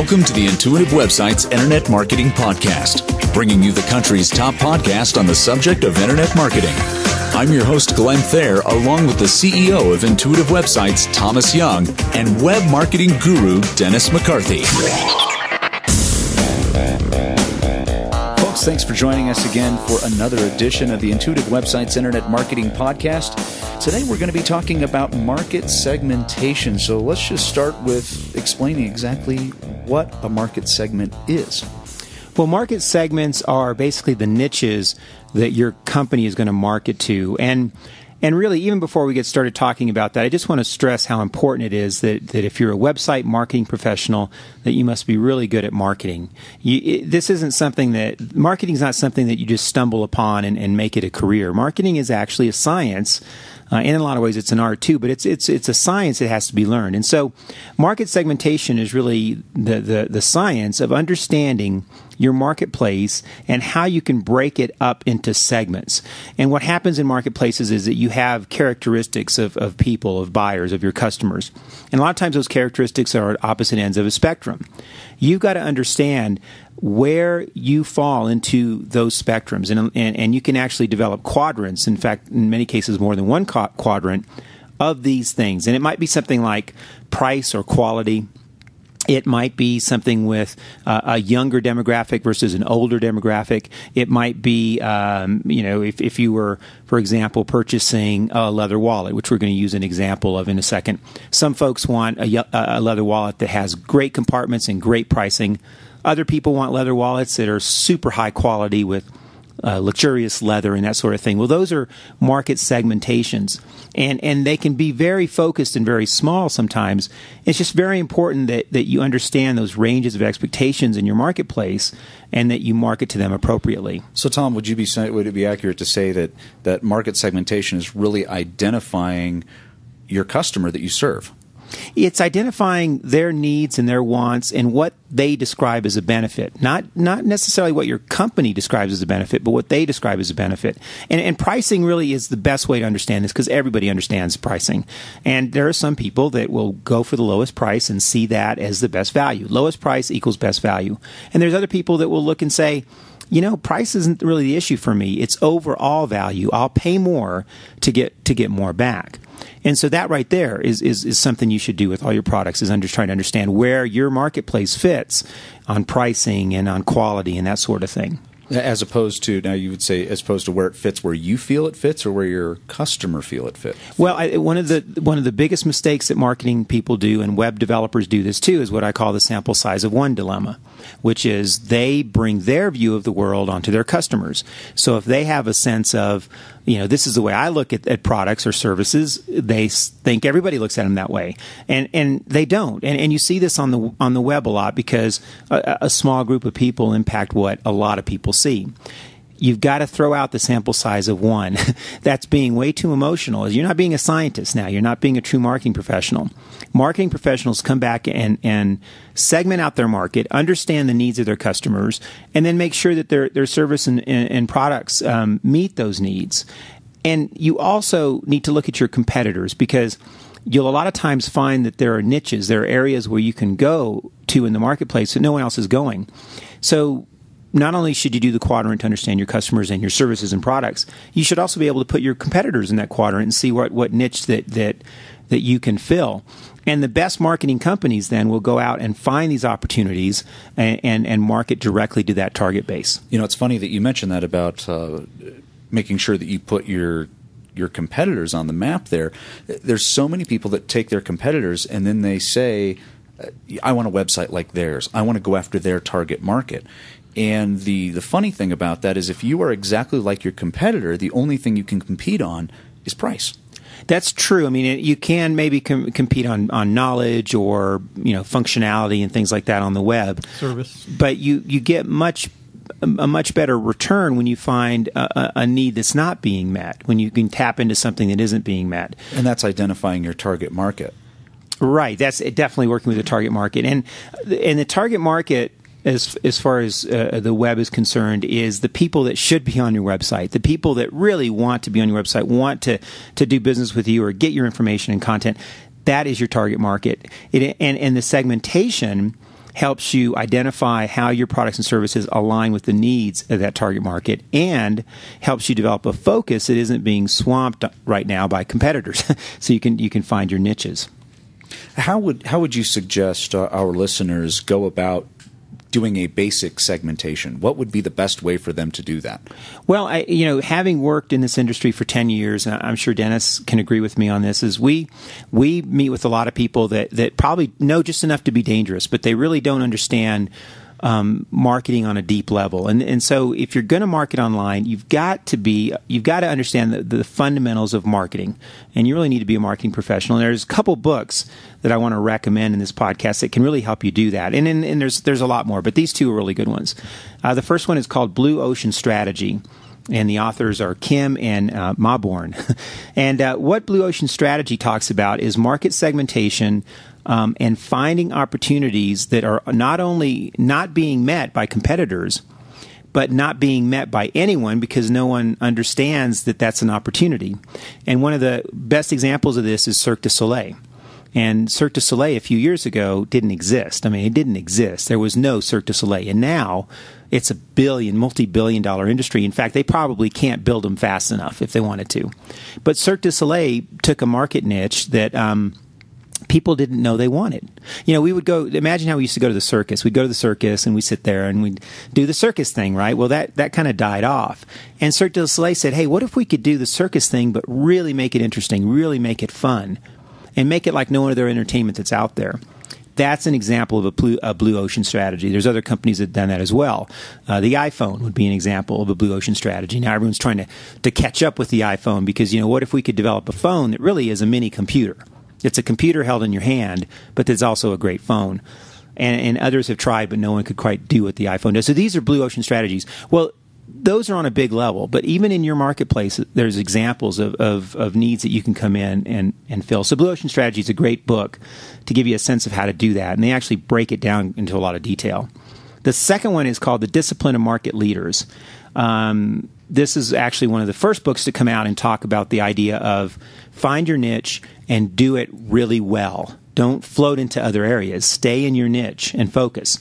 Welcome to the Intuitive Websites Internet Marketing Podcast, bringing you the country's top podcast on the subject of Internet marketing. I'm your host, Glenn Thayer, along with the CEO of Intuitive Websites, Thomas Young, and web marketing guru, Dennis McCarthy. Folks, thanks for joining us again for another edition of the Intuitive Websites Internet Marketing Podcast. Today we're going to be talking about market segmentation. So let's just start with explaining exactly what a market segment is. Well, market segments are basically the niches that your company is going to market to. And really, even before we get started talking about that, I just want to stress how important it is that if you're a website marketing professional, that you must be really good at marketing. This isn't something that, marketing is not something that you just stumble upon and make it a career. Marketing is actually a science. And in a lot of ways, it's an art too, but it's a science that has to be learned. And so, market segmentation is really the science of understanding your marketplace and how you can break it up into segments. And what happens in marketplaces is that you have characteristics of people, of buyers, of your customers. And a lot of times those characteristics are at opposite ends of a spectrum. You've got to understand where you fall into those spectrums. And you can actually develop quadrants, in fact, in many cases more than one quadrant of these things. And it might be something like price or quality. It might be something with a younger demographic versus an older demographic. It might be, if you were, for example, purchasing a leather wallet, which we're going to use an example of in a second. Some folks want a leather wallet that has great compartments and great pricing. Other people want leather wallets that are super high quality with luxurious leather and that sort of thing. Well, those are market segmentations, and they can be very focused and very small sometimes. It's just very important that you understand those ranges of expectations in your marketplace and that you market to them appropriately. So, Tom, would it be accurate to say that market segmentation is really identifying your customer that you serve? It's identifying their needs and their wants and what they describe as a benefit. Not necessarily what your company describes as a benefit, but what they describe as a benefit. And pricing really is the best way to understand this because everybody understands pricing. And there are some people that will go for the lowest price and see that as the best value. Lowest price equals best value. And there's other people that will look and say, price isn't really the issue for me. It's overall value. I'll pay more to get more back. And so that right there is something you should do with all your products, is trying to understand where your marketplace fits on pricing and on quality and that sort of thing. As opposed to, now you would say, as opposed to where it fits, where you feel it fits, or where your customer feel it fits? Well, one of the biggest mistakes that marketing people do, and web developers do this too, is what I call the sample size of one dilemma, which is they bring their view of the world onto their customers. So if they have a sense of, this is the way I look at products or services, they think everybody looks at them that way, and they don't. And you see this on the web a lot because a small group of people impact what a lot of people see. You've got to throw out the sample size of one. That's being way too emotional. You're not being a scientist now. You're not being a true marketing professional. Marketing professionals come back and segment out their market, understand the needs of their customers, and then make sure that their service and products meet those needs. And you also need to look at your competitors because you'll a lot of times find that there are niches, there are areas where you can go to in the marketplace that no one else is going. So not only should you do the quadrant to understand your customers and your services and products, you should also be able to put your competitors in that quadrant and see what niche that you can fill. And the best marketing companies then will go out and find these opportunities and market directly to that target base. It's funny that you mentioned that about making sure that you put your competitors on the map there. There's so many people that take their competitors and then they say, I want a website like theirs. I want to go after their target market. And the funny thing about that is if you are exactly like your competitor, the only thing you can compete on is price. That's true. I mean, you can maybe compete on knowledge or functionality and things like that on the web. Service. But you get a much better return when you find a need that's not being met, when you can tap into something that isn't being met. And that's identifying your target market. Right. That's definitely working with the target market. And the target market, as far as the web is concerned, is the people that should be on your website, the people that really want to be on your website, want to do business with you or get your information and content. That is your target market. And the segmentation helps you identify how your products and services align with the needs of that target market, and helps you develop a focus that isn't being swamped right now by competitors. So you can find your niches. How would you suggest our listeners go about doing a basic segmentation? What would be the best way for them to do that? Well, having worked in this industry for 10 years, and I'm sure Dennis can agree with me on this, is we meet with a lot of people that probably know just enough to be dangerous, but they really don't understand marketing on a deep level. And so if you're going to market online, you've got to understand the fundamentals of marketing, and you really need to be a marketing professional. And there's a couple books that I want to recommend in this podcast that can really help you do that. And there's a lot more, but these two are really good ones. The first one is called Blue Ocean Strategy, and the authors are Kim and Mauborgne. And what Blue Ocean Strategy talks about is market segmentation, and finding opportunities that are not only not being met by competitors, but not being met by anyone because no one understands that that's an opportunity. And one of the best examples of this is Cirque du Soleil. And Cirque du Soleil a few years ago didn't exist. I mean, it didn't exist. There was no Cirque du Soleil. And now it's a multi-billion-dollar industry. In fact, they probably can't build them fast enough if they wanted to. But Cirque du Soleil took a market niche that people didn't know they wanted. We would go, imagine how we used to go to the circus. We'd go to the circus and we'd sit there and we'd do the circus thing, right? Well, that kind of died off. And Cirque du Soleil said, hey, what if we could do the circus thing, but really make it interesting, really make it fun, and make it like no other entertainment that's out there? That's an example of a blue ocean strategy. There's other companies that have done that as well. The iPhone would be an example of a blue ocean strategy. Now everyone's trying to catch up with the iPhone because, what if we could develop a phone that really is a mini computer? It's a computer held in your hand, but it's also a great phone. And others have tried, but no one could quite do what the iPhone does. So these are blue ocean strategies. Well, those are on a big level, but even in your marketplace, there's examples of needs that you can come in and fill. So Blue Ocean Strategy is a great book to give you a sense of how to do that, and they actually break it down into a lot of detail. The second one is called The Discipline of Market Leaders. This is actually one of the first books to come out and talk about the idea of find your niche and do it really well. Don't float into other areas. Stay in your niche and focus.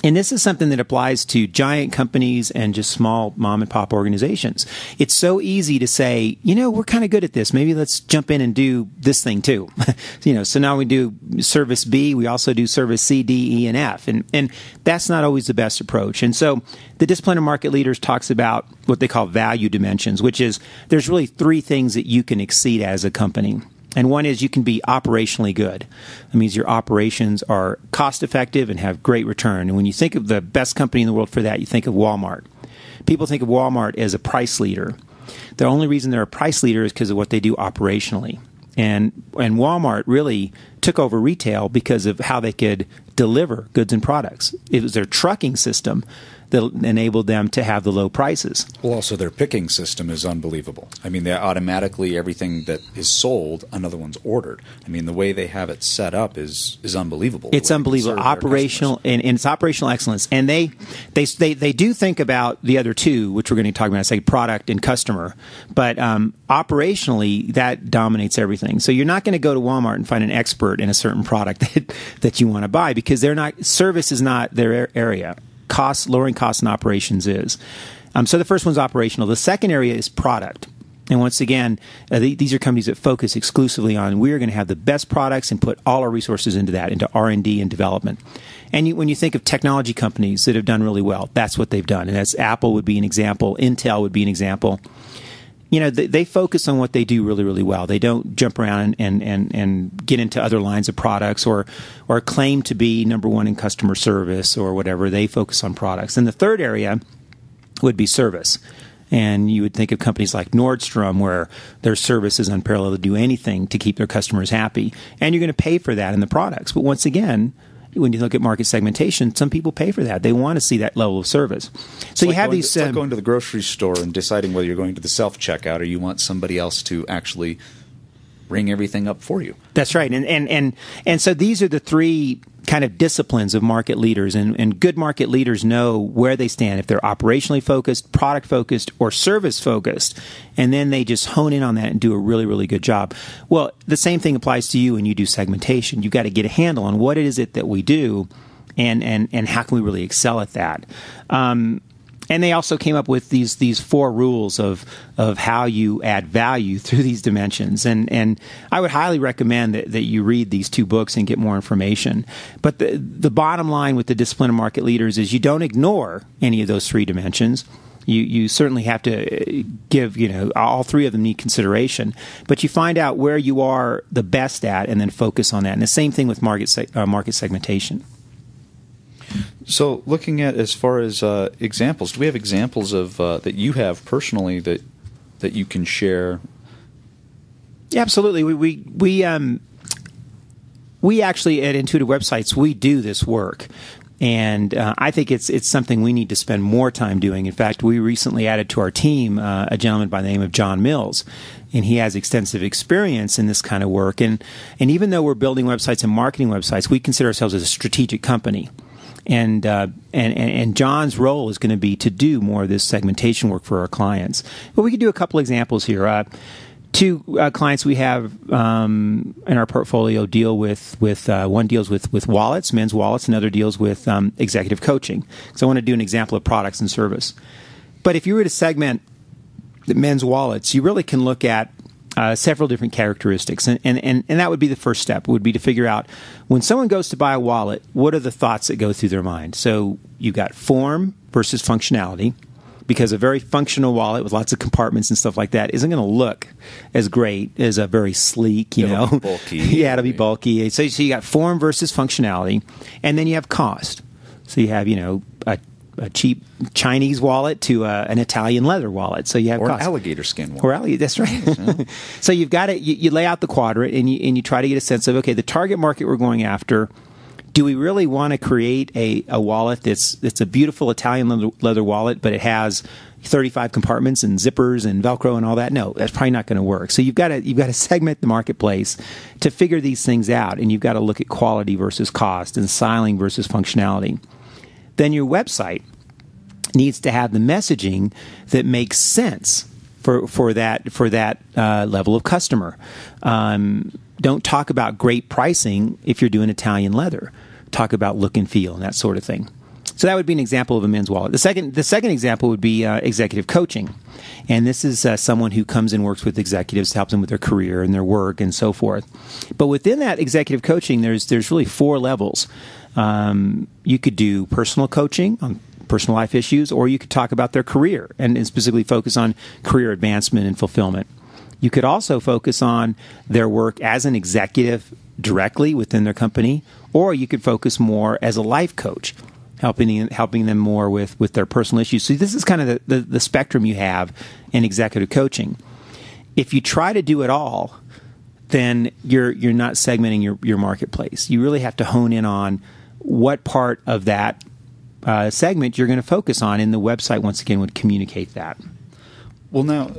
And this is something that applies to giant companies and just small mom and pop organizations. It's so easy to say, we're kind of good at this. Maybe let's jump in and do this thing too. So now we do service B. We also do service C, D, E, and F. And that's not always the best approach. And so the Discipline of Market Leaders talks about what they call value dimensions, which is there's really three things that you can exceed as a company. And one is you can be operationally good. That means your operations are cost effective and have great return. And when you think of the best company in the world for that, you think of Walmart. People think of Walmart as a price leader. The only reason they're a price leader is because of what they do operationally. And Walmart really took over retail because of how they could deliver goods and products. It was their trucking system that enabled them to have the low prices. Well, also their picking system is unbelievable. I mean, they automatically, everything that is sold, another one's ordered. I mean, the way they have it set up is unbelievable. It's unbelievable. Operational, and it's operational excellence. And they do think about the other two, which we're going to talk about in a second, product and customer. But operationally, that dominates everything. So you're not going to go to Walmart and find an expert in a certain product that you want to buy because service is not their area. Lowering costs and operations is. So the first one's operational. The second area is product. And once again, these are companies that focus exclusively on we're going to have the best products and put all our resources into that, into R&D and development. And when you think of technology companies that have done really well, that's what they've done. And that's Apple would be an example. Intel would be an example. They focus on what they do really, really well. They don't jump around and get into other lines of products or claim to be number one in customer service or whatever. They focus on products. And the third area would be service. And you would think of companies like Nordstrom where their service is unparalleled to do anything to keep their customers happy. And you're going to pay for that in the products. But once again, when you look at market segmentation, some people pay for that. They want to see that level of service. So you have these. It's like going to the grocery store and deciding whether you're going to the self-checkout or you want somebody else to actually ring everything up for you. That's right. And so these are the three kind of disciplines of market leaders, and good market leaders know where they stand, if they're operationally focused, product focused, or service focused, and then they just hone in on that and do a really, really good job. Well, the same thing applies to you when you do segmentation. You've got to get a handle on what it is that we do, and how can we really excel at that. And they also came up with these 4 rules of how you add value through these dimensions. And I would highly recommend that you read these 2 books and get more information. But the bottom line with the discipline of market leaders is you don't ignore any of those 3 dimensions. You certainly have to give, all 3 of them need consideration. But you find out where you are the best at and then focus on that. And the same thing with market segmentation. So, looking at as far as examples, do we have examples of that you have personally that you can share? Yeah, absolutely. We actually at Intuitive Websites we do this work, and I think it's something we need to spend more time doing. In fact, we recently added to our team a gentleman by the name of John Mills. And he has extensive experience in this kind of work. And even though we're building websites and marketing websites, we consider ourselves as a strategic company. And John's role is going to be to do more of this segmentation work for our clients. But we could do a couple examples here. 2 clients we have in our portfolio deal with one deals with wallets, men's wallets, and other deals with executive coaching. So I want to do an example of products and service. But if you were to segment the men's wallets, you really can look at several different characteristics. And that would be the first step, would be to figure out when someone goes to buy a wallet, what are the thoughts that go through their mind? So you've got form versus functionality, because a very functional wallet with lots of compartments and stuff like that isn't going to look as great as a very sleek, It'll be bulky. Yeah, it'll be bulky. So you got form versus functionality, and then you have cost. So you have, a cheap Chinese wallet to an Italian leather wallet. So you have or cost. An alligator skin wallet. Or alligator, that's right. Yeah. So you've got it. You lay out the quadrant and you try to get a sense of, okay, the target market we're going after. Do we really want to create a wallet that's a beautiful Italian leather wallet, but it has 35 compartments and zippers and Velcro and all that? No, that's probably not going to work. So you've got to segment the marketplace to figure these things out, and you've got to look at quality versus cost and styling versus functionality. Then your website needs to have the messaging that makes sense for that level of customer. Don't talk about great pricing if you're doing Italian leather. Talk about look and feel and that sort of thing. So that would be an example of a men's wallet. The second example would be executive coaching, and this is someone who comes and works with executives to help them with their career and their work and so forth. But within that executive coaching, there's really 4 levels. You could do personal coaching on personal life issues, or you could talk about their career and specifically focus on career advancement and fulfillment. You could also focus on their work as an executive directly within their company, or you could focus more as a life coach, helping them more with their personal issues. So this is kind of the spectrum you have in executive coaching. If you try to do it all, then you're not segmenting your marketplace. You really have to hone in on what part of that segment you're going to focus on, and the website, once again, would communicate that. Well, now,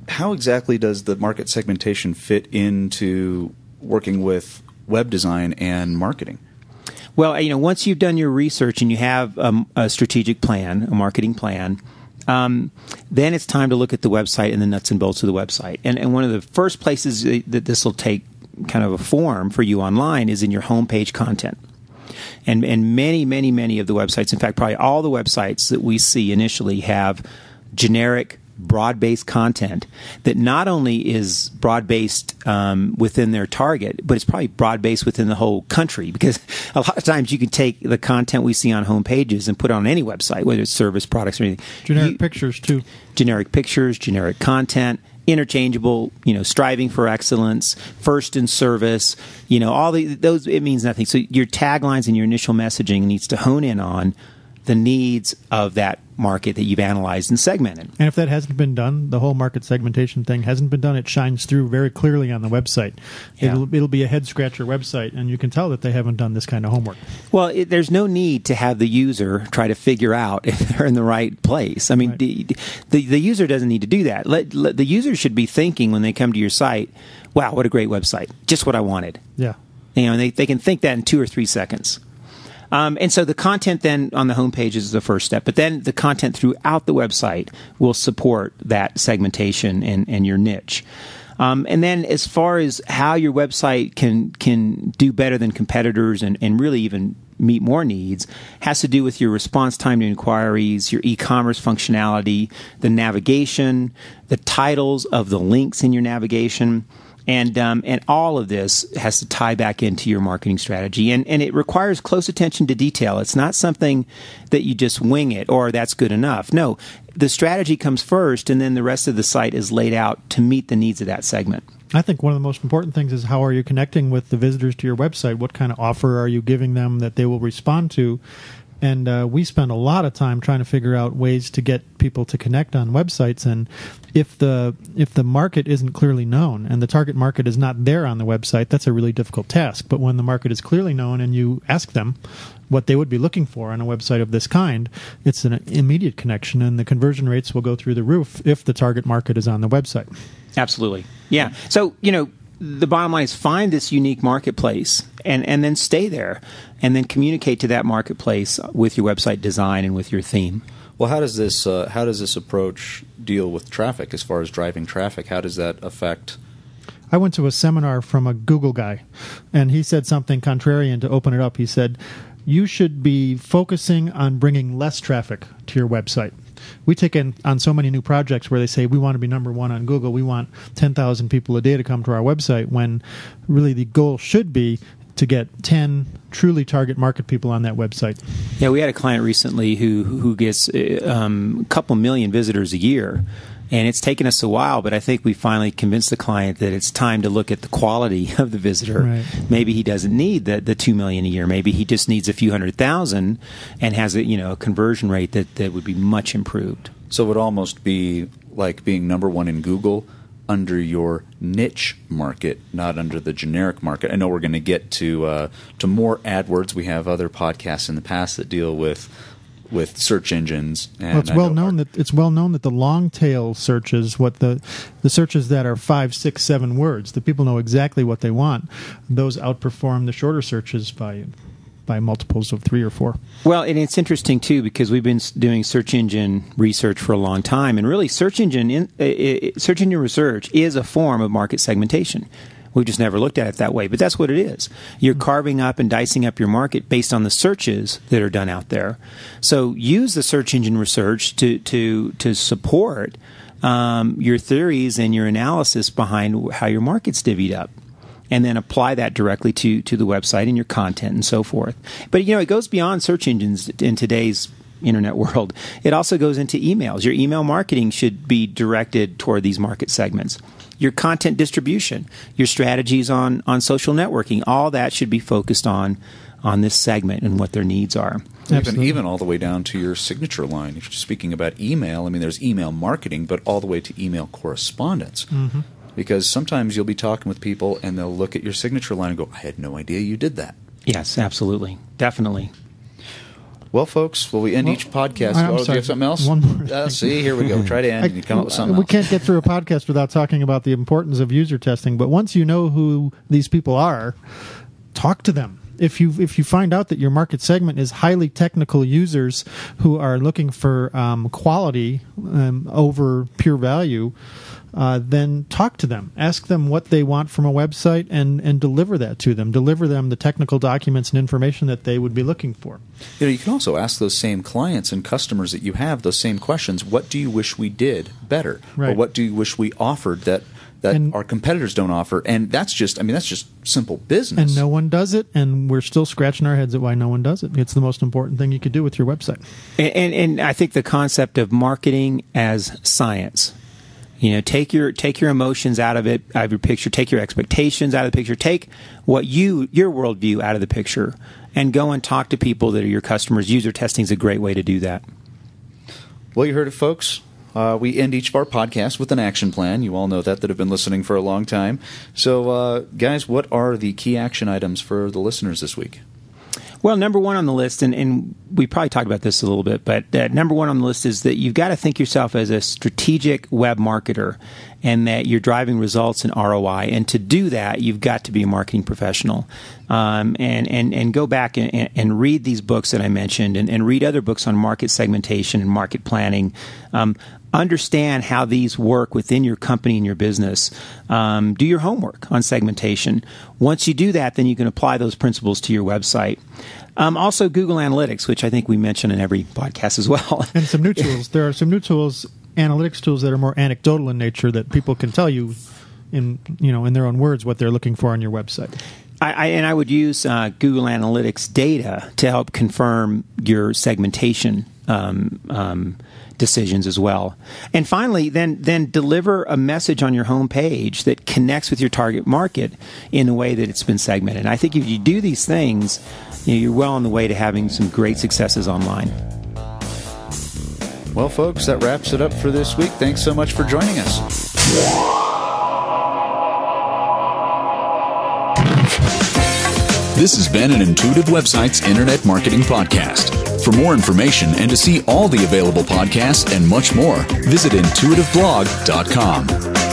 how exactly does the market segmentation fit into working with web design and marketing? Well, once you've done your research and you have a strategic plan, a marketing plan, then it's time to look at the website and the nuts and bolts of the website. And one of the first places that this will take kind of a form for you online is in your homepage content. And many of the websites, in fact, probably all the websites that we see initially have generic, broad-based content that not only is broad-based within their target, but it's probably broad-based within the whole country, because a lot of times you can take the content we see on home pages and put it on any website, whether it's service, products, or anything. Generic pictures, too. Generic pictures, generic content, interchangeable, striving for excellence, first in service, all those, it means nothing. So your taglines and your initial messaging needs to hone in on the needs of that market that you've analyzed and segmented. And if that hasn't been done, the whole market segmentation thing hasn't been done, it shines through very clearly on the website. Yeah. It'll be a head-scratcher website, and you can tell that they haven't done this kind of homework. Well, there's no need to have the user try to figure out if they're in the right place. I mean, right. The user doesn't need to do that. The user should be thinking when they come to your site, wow, what a great website. Just what I wanted. Yeah. And they can think that in 2 or 3 seconds. And so the content then on the homepage is the first step, but then the content throughout the website will support that segmentation and your niche. And then as far as how your website can do better than competitors and really even meet more needs, has to do with your response time to inquiries, your e-commerce functionality, the navigation, the titles of the links in your navigation. And all of this has to tie back into your marketing strategy. And it requires close attention to detail. It's not something that you just wing it or that's good enough. No, the strategy comes first, and then the rest of the site is laid out to meet the needs of that segment. I think one of the most important things is how are you connecting with the visitors to your website? What kind of offer are you giving them that they will respond to? And we spend a lot of time trying to figure out ways to get people to connect on websites. And if the market isn't clearly known and the target market is not there on the website, that's a really difficult task. But when the market is clearly known and you ask them what they would be looking for on a website of this kind, it's an immediate connection, and the conversion rates will go through the roof if the target market is on the website. Absolutely. Yeah. So, the bottom line is find this unique marketplace and then stay there and then communicate to that marketplace with your website design and with your theme. Well, how does this approach deal with traffic as far as driving traffic? How does that affect? I went to a seminar from a Google guy, and he said something contrarian to open it up. He said, you should be focusing on bringing less traffic to your website. We take in on so many new projects where they say we want to be number one on Google. We want 10,000 people a day to come to our website, when really the goal should be to get 10 truly target market people on that website. Yeah, we had a client recently who gets a couple million visitors a year. And it's taken us a while, but I think we finally convinced the client that it's time to look at the quality of the visitor. Right. Maybe he doesn't need the 2 million a year. Maybe he just needs a few 100,000 and has a conversion rate that would be much improved. So it would almost be like being number one in Google under your niche market, not under the generic market. I know we're going to get to more AdWords. We have other podcasts in the past that deal with search engines. And well, it's well known that the long tail searches, what the searches that are 5, 6, 7 words, the people know exactly what they want. Those outperform the shorter searches by multiples of 3 or 4. Well, and it's interesting too, because we've been doing search engine research for a long time, and really search engine research is a form of market segmentation. We've just never looked at it that way, but that's what it is. You're carving up and dicing up your market based on the searches that are done out there. So use the search engine research to support your theories and your analysis behind how your market's divvied up, and then apply that directly to the website and your content and so forth. But it goes beyond search engines in today's internet world. It also goes into emails. Your email marketing should be directed toward these market segments. Your content distribution, your strategies on social networking, all that should be focused on this segment and what their needs are. Even all the way down to your signature line. If you're speaking about email, there's email marketing, but all the way to email correspondence. Mm-hmm. Because sometimes you'll be talking with people and they'll look at your signature line and go, I had no idea you did that. Yes, absolutely. Definitely. Well, folks, will we end each podcast? Do you have something else? One more thing. See, here we go. Try to end and you come up with something else. We can't get through a podcast without talking about the importance of user testing. But once you know who these people are, talk to them. If you find out that your market segment is highly technical users who are looking for quality over pure value, then talk to them. Ask them what they want from a website and deliver that to them. Deliver them the technical documents and information that they would be looking for. You can also ask those same clients and customers that you have those same questions. What do you wish we did better? Right. Or what do you wish we offered that our competitors don't offer? And that's just simple business. And no one does it, and we're still scratching our heads at why no one does it. It's the most important thing you could do with your website. And I think the concept of marketing as science. Take your emotions out of your picture, take your expectations out of the picture, take your worldview out of the picture, and go and talk to people that are your customers. User testing is a great way to do that. Well, you heard it, folks. We end each of our podcasts with an action plan. You all know that have been listening for a long time. So, guys, what are the key action items for the listeners this week? Well, number one on the list, and we probably talked about this a little bit, but number one on the list is that you've got to think yourself as a strategic web marketer and that you're driving results and ROI. And to do that, you've got to be a marketing professional. And go back and read these books that I mentioned and read other books on market segmentation and market planning. Understand how these work within your company and your business. Do your homework on segmentation. Once you do that, then you can apply those principles to your website. Also, Google Analytics, which I think we mention in every podcast as well. And some new tools. There are some new tools, analytics tools that are more anecdotal in nature that people can tell you in their own words what they're looking for on your website. I would use Google Analytics data to help confirm your segmentation decisions as well. And finally, then deliver a message on your homepage that connects with your target market in the way that it's been segmented. And I think if you do these things, you're well on the way to having some great successes online. Well, folks, that wraps it up for this week. Thanks so much for joining us. This has been an Intuitive Websites Internet Marketing Podcast. For more information and to see all the available podcasts and much more, visit intuitiveblog.com.